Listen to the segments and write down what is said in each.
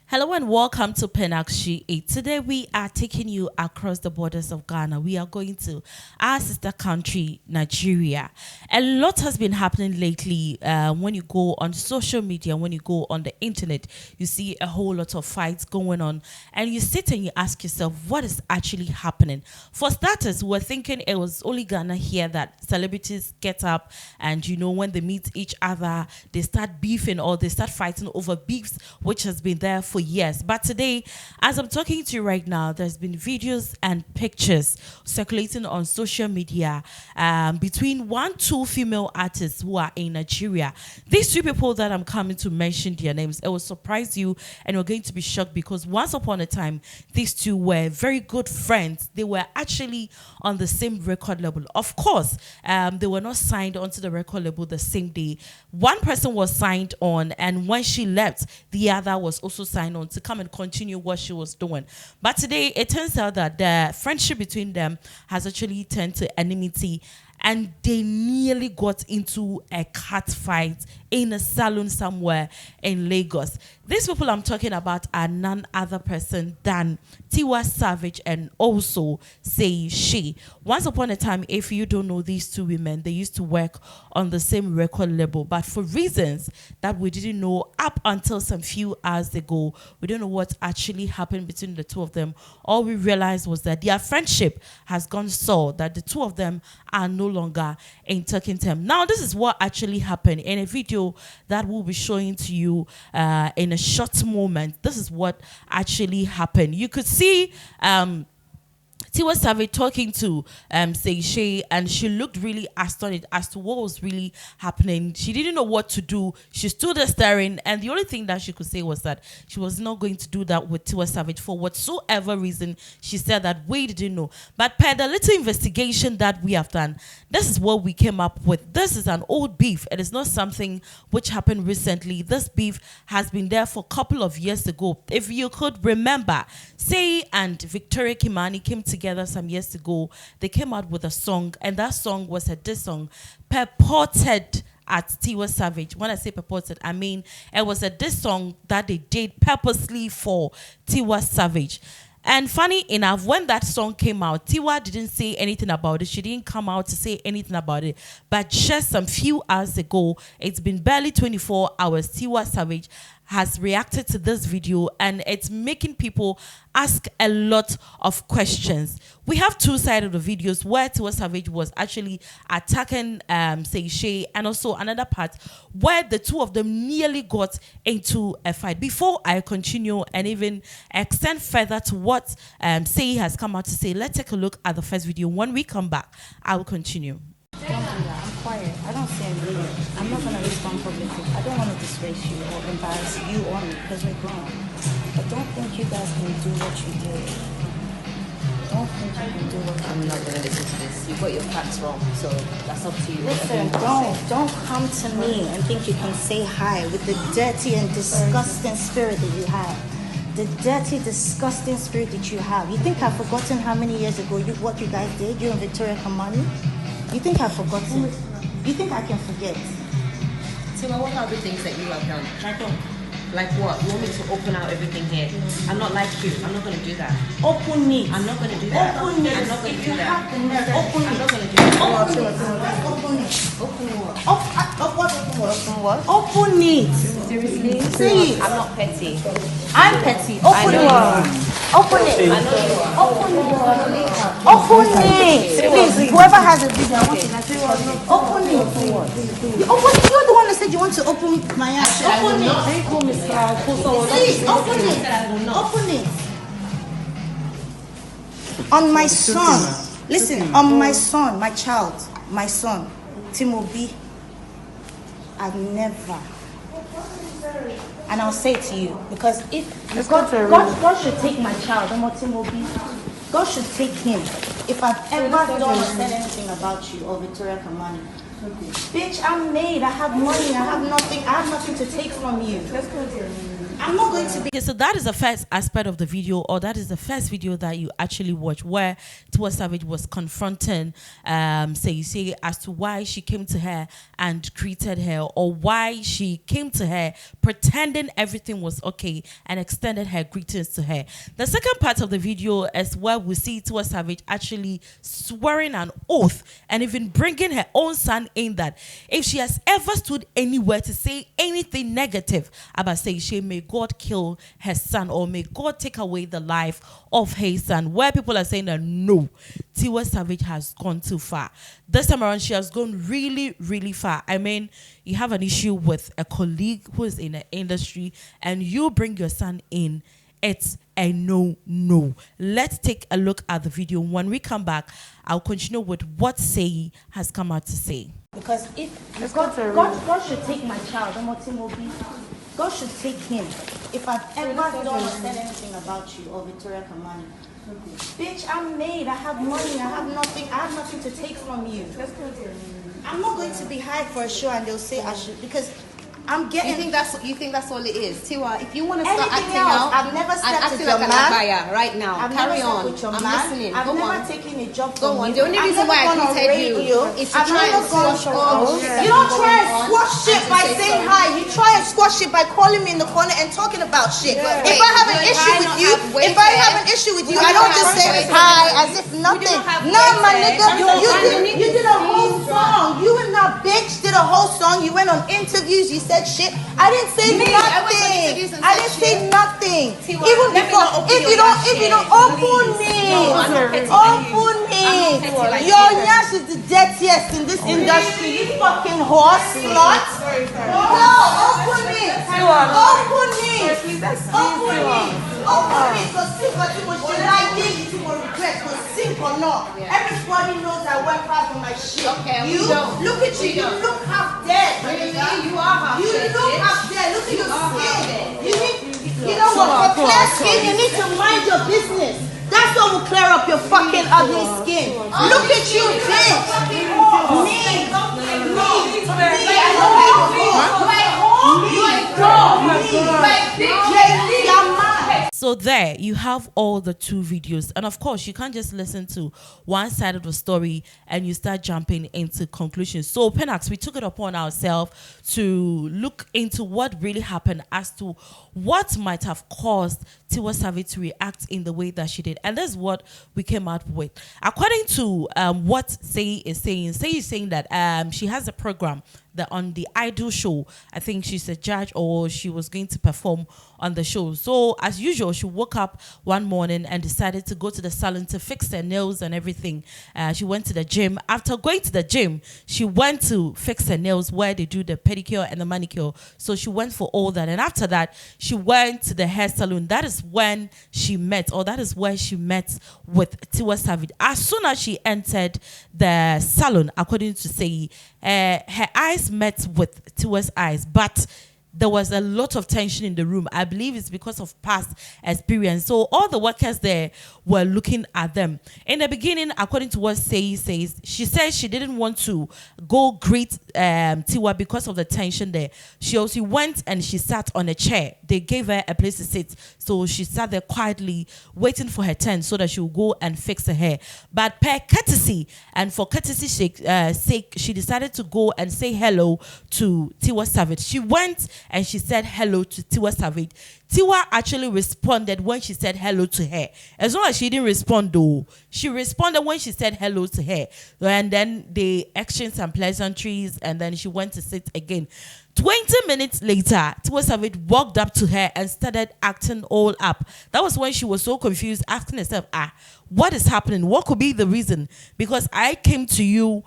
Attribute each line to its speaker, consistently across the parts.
Speaker 1: Hello and welcome to Pinax. Today we are taking you across the borders of Ghana. We are going to our sister country, Nigeria. A lot has been happening lately. When you go on social media, when you go on the internet, you see a whole lot of fights going on. And you sit and you ask yourself, what is actually happening? For starters, we're thinking it was only Ghana here that celebrities get up and, when they meet each other, they start beefing or they start fighting over beefs, which has been there for years. But today, as I'm talking to you right now, there's been videos and pictures circulating on social media between two female artists who are in Nigeria. These two people that I'm coming to mention their names, it will surprise you and you're going to be shocked because once upon a time, these two were very good friends. They were actually on the same record label. Of course, they were not signed onto the record label the same day. One person was signed on, and when she left, the other was also signed on to come and continue what she was doing. But today, it turns out that the friendship between them has actually turned to enmity, and they nearly got into a cat fight in a salon somewhere in Lagos. These people I'm talking about are none other person than Tiwa Savage and also Seyi Shay. Once upon a time, if you don't know these two women, they used to work on the same record label, but for reasons that we didn't know up until some few hours ago, we don't know what actually happened between the two of them. All we realized was that their friendship has gone so that the two of them are no longer in talking terms. Now, this is what actually happened in a video that we'll be showing to you in a short moment. This is what actually happened. You could see Tiwa Savage talking to Seyi Shay, and she looked really astonished as to what was really happening. She didn't know what to do. She stood there staring, and the only thing that she could say was that she was not going to do that with Tiwa Savage for whatsoever reason. She said that we didn't know. But per the little investigation that we have done, this is what we came up with. This is an old beef. It is not something which happened recently. This beef has been there for a couple of years ago. If you could remember, Seyi and Victoria Kimani came together some years ago. They came out with a song, and that song was a diss song purported at Tiwa Savage. When I say purported, I mean it was a diss song that they did purposely for Tiwa Savage. And funny enough, when that song came out, Tiwa didn't say anything about it. She didn't come out to say anything about it. But just some few hours ago, it's been barely 24 hours, Tiwa Savage has reacted to this video, and it's making people ask a lot of questions. We have two sides of the videos where Tiwa Savage was actually attacking Seyi Shay, and also another part where the two of them nearly got into a fight. Before I continue and even extend further to what Seyi has come out to say, let's take a look at the first video. When we come back, I will continue.
Speaker 2: I'm quiet. I don't say anything. I'm not going to respond publicly. I don't want to disgrace you or embarrass you or me because we're grown. But don't think you guys can do what you did. Don't think you can do what you
Speaker 3: I'm not going to listen to this. You got your facts wrong, so that's up to you.
Speaker 2: Listen, don't come to me and think you can say hi with the dirty and disgusting spirit that you have. The dirty, disgusting spirit that you have. You think I've forgotten how many years ago what you guys did, you and Victoria Kamani? You think I've forgotten? You think I can forget?
Speaker 3: Tima, what are the things that you have done? Like what? You want me to open out everything here? I'm not like you. I'm not going to do that.
Speaker 2: Open it.
Speaker 3: I'm not going to do that.
Speaker 2: Open it.
Speaker 3: I'm not going to do that.
Speaker 2: Open it.
Speaker 3: I'm not going to do that.
Speaker 2: Open it.
Speaker 3: Open what?
Speaker 2: Open what? Open it.
Speaker 3: Seriously?
Speaker 2: Say it.
Speaker 3: I'm not petty.
Speaker 2: I'm petty. Open it. Open it.
Speaker 3: I know you are.
Speaker 2: Open it. Open it. Please, whoever has a video, I want to open it. You open it. You're the one that said you want to open my ass. Open it. Please, open it. Open it. On my son. Listen, on my son, my child, my son, Timobi, I've never. And I'll say it to you because if God should take my child, Timobi, God should take him. If I've ever done or said anything about you or Victoria Kamani, bitch, I'm made. I have money. I have nothing to take from you. I'm not going to be.
Speaker 1: Okay, so that is the first aspect of the video, or that is the first video that you actually watch, where Tiwa Savage was confronting Seyi Shay as to why she came to her and greeted her, or why she came to her pretending everything was okay and extended her greetings to her. The second part of the video is where we see Tiwa Savage actually swearing an oath and even bringing her own son in, that if she has ever stood anywhere to say anything negative about Seyi Shay, may God kill her son, or may God take away the life of her son. Where people are saying that no, Tiwa Savage has gone too far. This time around, she has gone really, really far. I mean, you have an issue with a colleague who is in the industry and you bring your son in. It's a no. Let's take a look at the video. When we come back, I'll continue with what Seyi has come out to say.
Speaker 2: Because if God should take my child, God should take him. If I've ever done or said anything about you or Victoria Kamani, bitch, I'm made. I have money. I have nothing to take from you. I'm not going to be hired for a show and they'll say I should, because I'm getting.
Speaker 3: You think that's all it is, Tiwa? If you want to start
Speaker 2: Anything
Speaker 3: acting
Speaker 2: else,
Speaker 3: out,
Speaker 2: I've never slept
Speaker 3: acting
Speaker 2: with
Speaker 3: like
Speaker 2: your
Speaker 3: an
Speaker 2: man.
Speaker 3: abaya right now.
Speaker 2: I've
Speaker 3: Carry
Speaker 2: never
Speaker 3: on.
Speaker 2: slept with your
Speaker 3: I'm
Speaker 2: man.
Speaker 3: listening.
Speaker 2: I've
Speaker 3: Go
Speaker 2: never
Speaker 3: on.
Speaker 2: taken a job
Speaker 3: Go
Speaker 2: from
Speaker 3: on.
Speaker 2: you.
Speaker 3: The only
Speaker 2: I've
Speaker 3: reason
Speaker 2: never
Speaker 3: why I
Speaker 2: gone on
Speaker 3: tweeted you
Speaker 2: radio.
Speaker 3: is to
Speaker 2: I've
Speaker 3: try
Speaker 2: never
Speaker 3: and
Speaker 2: gone
Speaker 3: squash
Speaker 2: on.
Speaker 3: all
Speaker 2: You don't try and squash shit by saying hi. You try and squash it by calling me in the corner and talking about shit. If I have an issue with you, I don't just say hi as if nothing. No, my nigga, you did a whole song. You and that bitch did a whole song. You went on interviews. You said shit. I didn't say nothing. I didn't say nothing. Even before, if you don't open me. Your nyash is the dirtiest in this industry. You fucking horse slut. No, open me. Because she like this, you will regret. Because sink or not, everybody knows I work hard for my shit. You look at you. You look half dead.
Speaker 3: You are half dead.
Speaker 2: You look half dead. Look at your skin. You know what? For clear skin, you need to mind your business. That's what will clear up your fucking ugly skin. Look at you,
Speaker 1: So there you have all the two videos, and of course you can't just listen to one side of the story and you start jumping into conclusions. So Pinax, we took it upon ourselves to look into what really happened as to what might have caused Tiwa Savage to react in the way that she did, and that's what we came out with. According to what Seyi is saying that she has a program that on the Idol show, I think she's a judge or she was going to perform on the show. So as usual, she woke up one morning and decided to go to the salon to fix her nails and everything. She went to the gym. After going to the gym, she went to fix her nails where they do the pedicure and the manicure. So she went for all that. And after that, she went to the hair salon. That is when she met, or that is where she met with Tiwa Savage. As soon as she entered the salon, according to Seyi, her eyes met with Tiwa's eyes, but there was a lot of tension in the room. I believe it's because of past experience. So all the workers there were looking at them. In the beginning, according to what Seyi says, she said she didn't want to go greet Tiwa because of the tension there. She also went and she sat on a chair. They gave her a place to sit. So she sat there quietly waiting for her turn so that she would go and fix her hair. But per courtesy, and for courtesy's sake, she decided to go and say hello to Tiwa Savage. She went and she said hello to Tiwa Savage. Tiwa actually responded when she said hello to her. As long as she didn't respond though, she responded when she said hello to her. And then they exchanged some pleasantries and then she went to sit again. 20 minutes later, Tiwa Savage walked up to her and started acting all up. That was when she was so confused, asking herself, what is happening? What could be the reason? Because I came to you,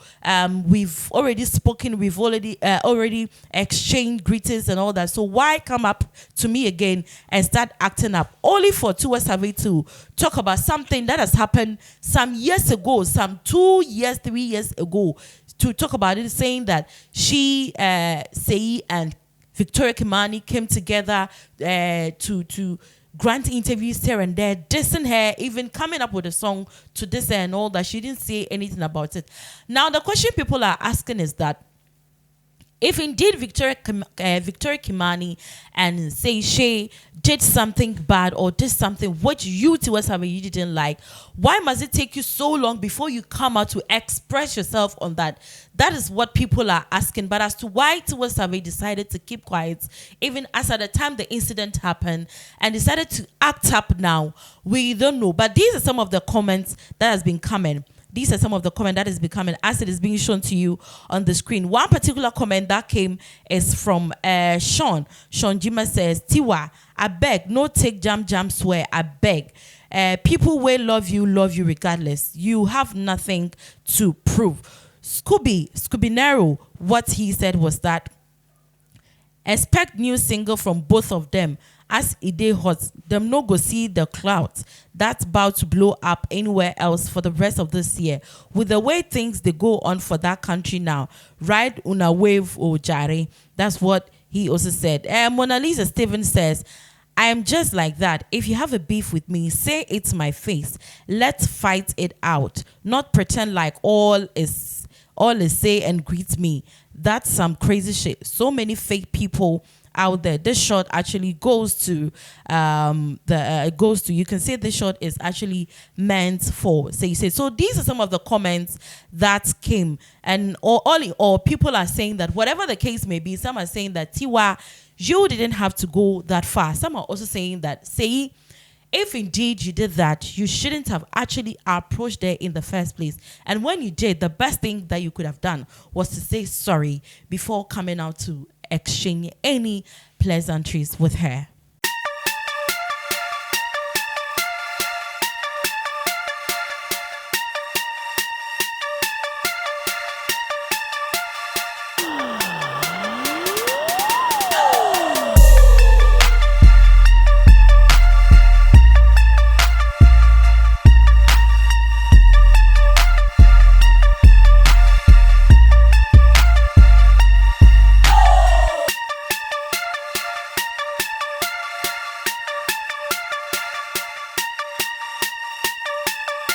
Speaker 1: we've already spoken, we've already exchanged greetings and all that. So why come up to me again and start acting up? Only for Tiwa Savage to talk about something that has happened some years ago, some 2 years, 3 years ago, to talk about it, saying that she, Seyi and Victoria Kimani came together to grant interviews here and there, dissing her, even coming up with a song to diss her and all that. She didn't say anything about it. Now, the question people are asking is that If indeed Victoria Kimani and Seyi Shay did something bad or did something which you, Tiwa Savage, you didn't like, why must it take you so long before you come out to express yourself on that? That is what people are asking. But as to why Tiwa Savage decided to keep quiet, even as at the time the incident happened, and decided to act up now, we don't know. But these are some of the comments that has been coming. These are some of the comments that is becoming as it is being shown to you on the screen. One particular comment that came is from Sean. Sean Jima says, Tiwa, I beg, no take jam swear, I beg. People will love you regardless. You have nothing to prove. Scooby Nero, what he said was that, expect new single from both of them. As it dey hot, them no go see the clouds that's about to blow up anywhere else for the rest of this year. With the way things they go on for that country now, ride una wave o jare. That's what he also said. Mona Lisa Stevens says, I am just like that. If you have a beef with me, say it's my face. Let's fight it out. Not pretend like all is say and greet me. That's some crazy shit. So many fake people out there. This shot actually goes to you can say this shot is actually meant for Seyi Shay. So these are some of the comments that came, and all in all, people are saying that whatever the case may be, some are saying that Tiwa, you didn't have to go that far. Some are also saying that Seyi, if indeed you did that, you shouldn't have actually approached there in the first place. And when you did, the best thing that you could have done was to say sorry before coming out to exchange any pleasantries with her.